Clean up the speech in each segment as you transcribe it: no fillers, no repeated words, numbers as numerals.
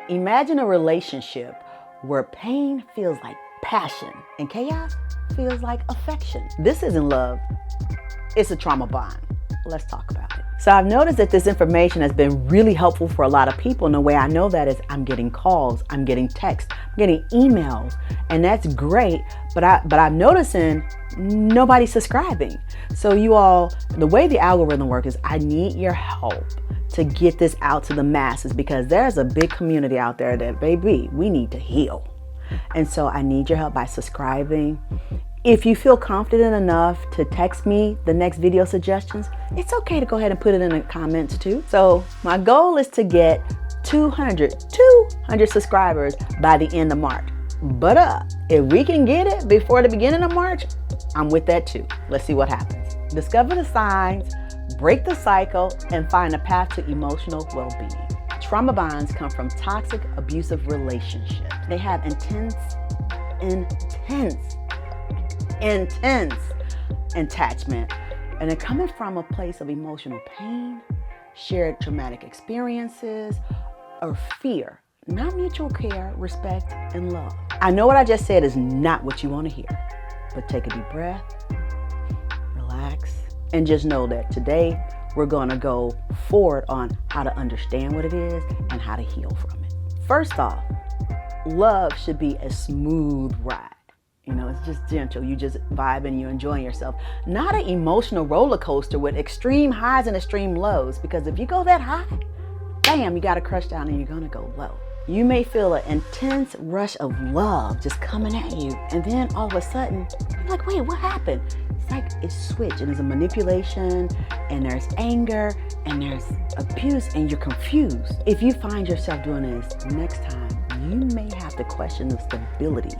Imagine a relationship where pain feels like passion and chaos feels like affection. This isn't love, it's a trauma bond. Let's talk about it. So I've noticed that this information has been really helpful for a lot of people. And the way I know that is I'm getting calls, I'm getting texts, I'm getting emails, and that's great. But I'm noticing nobody's subscribing. So you all, the way the algorithm works is I need your help to get this out to the masses, because there's a big community out there that, baby, we need to heal. And so I need your help by subscribing. If you feel confident enough to text me the next video suggestions, it's okay to go ahead and put it in the comments too. So my goal is to get 200 subscribers by the end of March. But if we can get it before the beginning of March, I'm with that too. Let's see what happens. Discover the signs, break the cycle, and find a path to emotional well-being. Trauma bonds come from toxic, abusive relationships. They have intense attachment, and they're coming from a place of emotional pain, shared traumatic experiences, or fear, not mutual care, respect, and love. I know what I just said is not what you want to hear, but take a deep breath, relax, and just know that today we're going to go forward on how to understand what it is and how to heal from it. First off, love should be a smooth ride. You know, it's just gentle. You just vibing, you're enjoying yourself. Not an emotional roller coaster with extreme highs and extreme lows, because if you go that high, bam, you got to crush down and you're going to go low. You may feel an intense rush of love just coming at you, and then all of a sudden, you're like, wait, what happened? It's like it's switched, and there's a manipulation, and there's anger, and there's abuse, and you're confused. If you find yourself doing this next time, you may have to question the stability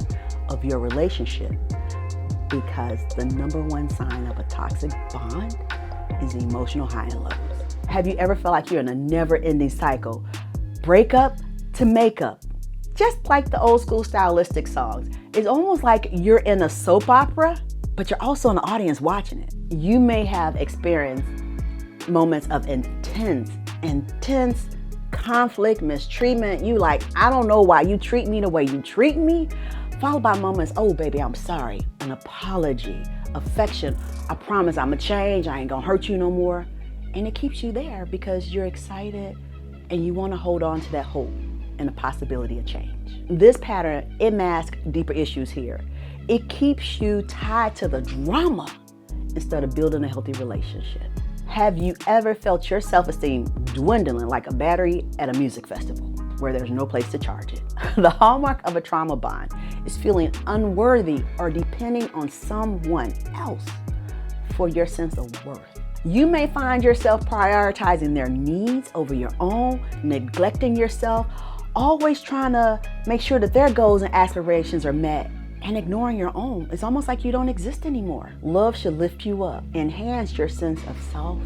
of your relationship, because the number one sign of a toxic bond is emotional high and lows. Have you ever felt like you're in a never-ending cycle? Breakup to makeup, just like the old school stylistic songs. It's almost like you're in a soap opera, but you're also in the audience watching it. You may have experienced moments of intense conflict, mistreatment. You like, I don't know why you treat me the way you treat me, followed by moments, oh baby, I'm sorry, an apology, affection, I promise I'm gonna change, I ain't gonna hurt you no more. And it keeps you there because you're excited and you wanna hold on to that hope and the possibility of change. This pattern, it masks deeper issues here. It keeps you tied to the drama instead of building a healthy relationship. Have you ever felt your self-esteem dwindling like a battery at a music festival where there's no place to charge it? The hallmark of a trauma bond is feeling unworthy or depending on someone else for your sense of worth. You may find yourself prioritizing their needs over your own, neglecting yourself, always trying to make sure that their goals and aspirations are met, and ignoring your own. It's almost like you don't exist anymore. Love should lift you up, enhance your sense of self,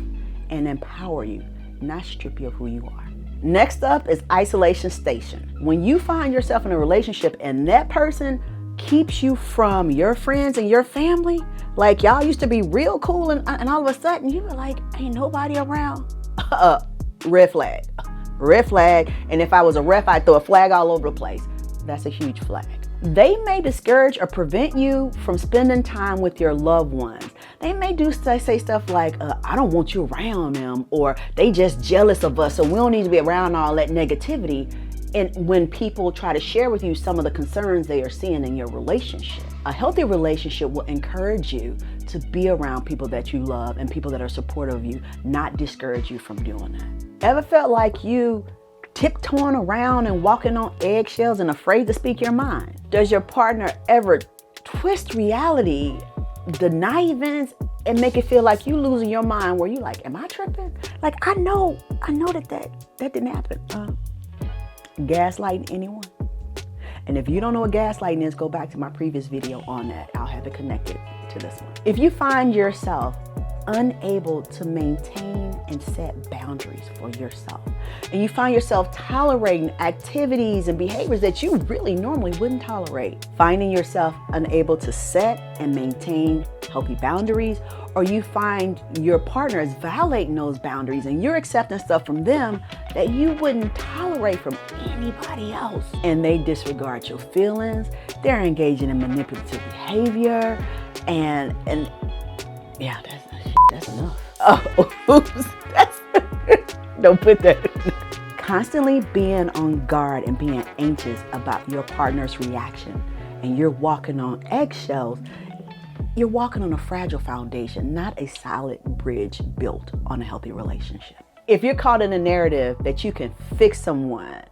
and empower you, not strip you of who you are. Next up is isolation station. When you find yourself in a relationship and that person keeps you from your friends and your family, like y'all used to be real cool, and all of a sudden you were like, ain't nobody around. Red flag. Red flag. And if I was a ref, I'd throw a flag all over the place. That's a huge flag. They may discourage or prevent you from spending time with your loved ones. They may say stuff like, I don't want you around them, or they just jealous of us, so we don't need to be around all that negativity. And when people try to share with you some of the concerns they are seeing in your relationship, a healthy relationship will encourage you to be around people that you love and people that are supportive of you, not discourage you from doing that. Ever felt like you tiptoeing around and walking on eggshells and afraid to speak your mind? Does your partner ever twist reality, deny events, and make it feel like you losing your mind, where you like, am I tripping? Like, I know that didn't happen. Gaslighting anyone? And if you don't know what gaslighting is, go back to my previous video on that. I'll have it connected to this one. If you find yourself unable to maintain and set boundaries for yourself, and you find yourself tolerating activities and behaviors that you really normally wouldn't tolerate, finding yourself unable to set and maintain healthy boundaries, or you find your partner is violating those boundaries and you're accepting stuff from them that you wouldn't tolerate from anybody else, and they disregard your feelings, they're engaging in manipulative behavior, and yeah, that's enough. Oh, oops, don't put that in. Constantly being on guard and being anxious about your partner's reaction, and you're walking on eggshells, you're walking on a fragile foundation, not a solid bridge built on a healthy relationship. If you're caught in a narrative that you can fix someone,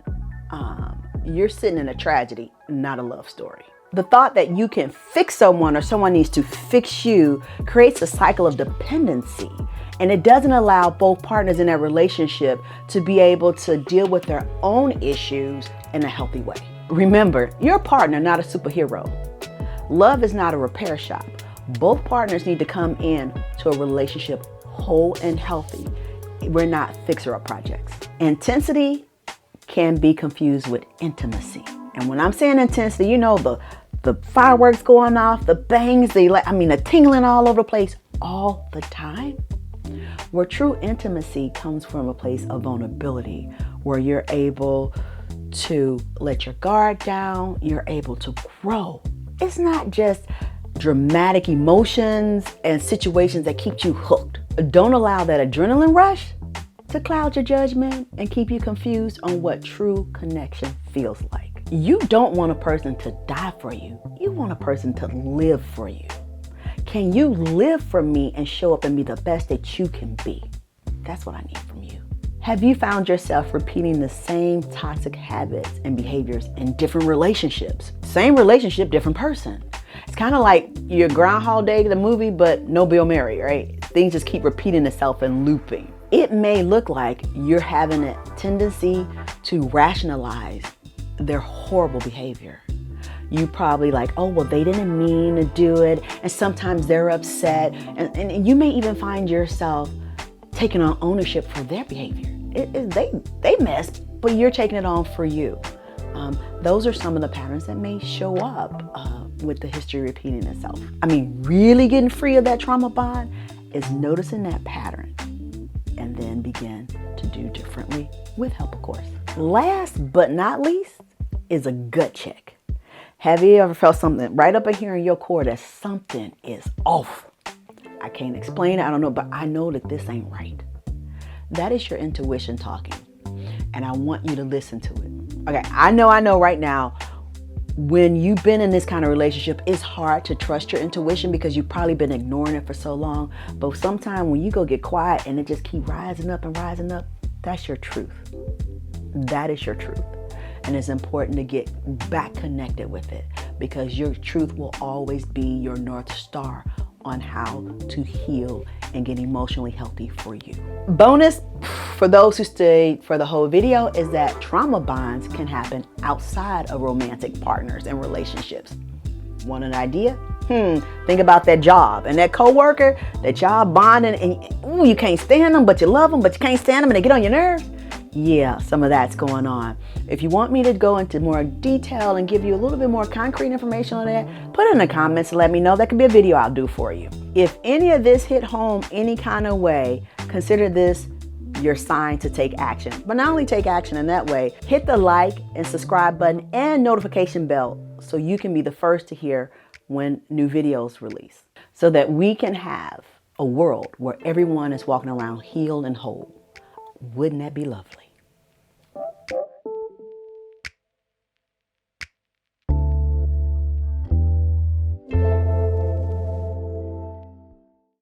you're sitting in a tragedy, not a love story. The thought that you can fix someone or someone needs to fix you creates a cycle of dependency, and it doesn't allow both partners in that relationship to be able to deal with their own issues in a healthy way. Remember, you're a partner, not a superhero. Love is not a repair shop. Both partners need to come in to a relationship whole and healthy. We're not fixer-up projects. Intensity can be confused with intimacy. And when I'm saying intensity, you know, the fireworks going off, the bangs, the tingling all over the place all the time. Where true intimacy comes from a place of vulnerability, where you're able to let your guard down, you're able to grow. It's not just dramatic emotions and situations that keep you hooked. Don't allow that adrenaline rush to cloud your judgment and keep you confused on what true connection feels like. You don't want a person to die for you. You want a person to live for you. Can you live for me and show up and be the best that you can be? That's what I need from you. Have you found yourself repeating the same toxic habits and behaviors in different relationships? Same relationship, different person. It's kind of like your Groundhog Day, the movie, but no Bill Murray, right? Things just keep repeating itself and looping. It may look like you're having a tendency to rationalize their horrible behavior. You probably like, oh, well, they didn't mean to do it. And sometimes they're upset. And you may even find yourself taking on ownership for their behavior. They messed, but you're taking it on for you. Those are some of the patterns that may show up with the history repeating itself. Really getting free of that trauma bond is noticing that pattern and then begin to do differently with help, of course. Last but not least is a gut check. Have you ever felt something right up in here in your core that something is off? I can't explain it, I don't know, but I know that this ain't right. That is your intuition talking, and I want you to listen to it. Okay, I know right now, when you've been in this kind of relationship, it's hard to trust your intuition because you've probably been ignoring it for so long. But sometimes when you go get quiet and it just keep rising up and rising up, that's your truth. That is your truth. And it's important to get back connected with it because your truth will always be your North Star on how to heal and get emotionally healthy for you. Bonus for those who stayed for the whole video is that trauma bonds can happen outside of romantic partners and relationships. Want an idea? Think about that job and that coworker that y'all bonding and you can't stand them, but you love them, but you can't stand them and they get on your nerves. Yeah, some of that's going on. If you want me to go into more detail and give you a little bit more concrete information on that, put it in the comments and let me know. That could be a video I'll do for you. If any of this hit home any kind of way, consider this your sign to take action. But not only take action in that way, hit the like and subscribe button and notification bell so you can be the first to hear when new videos release, so that we can have a world where everyone is walking around healed and whole. Wouldn't that be lovely?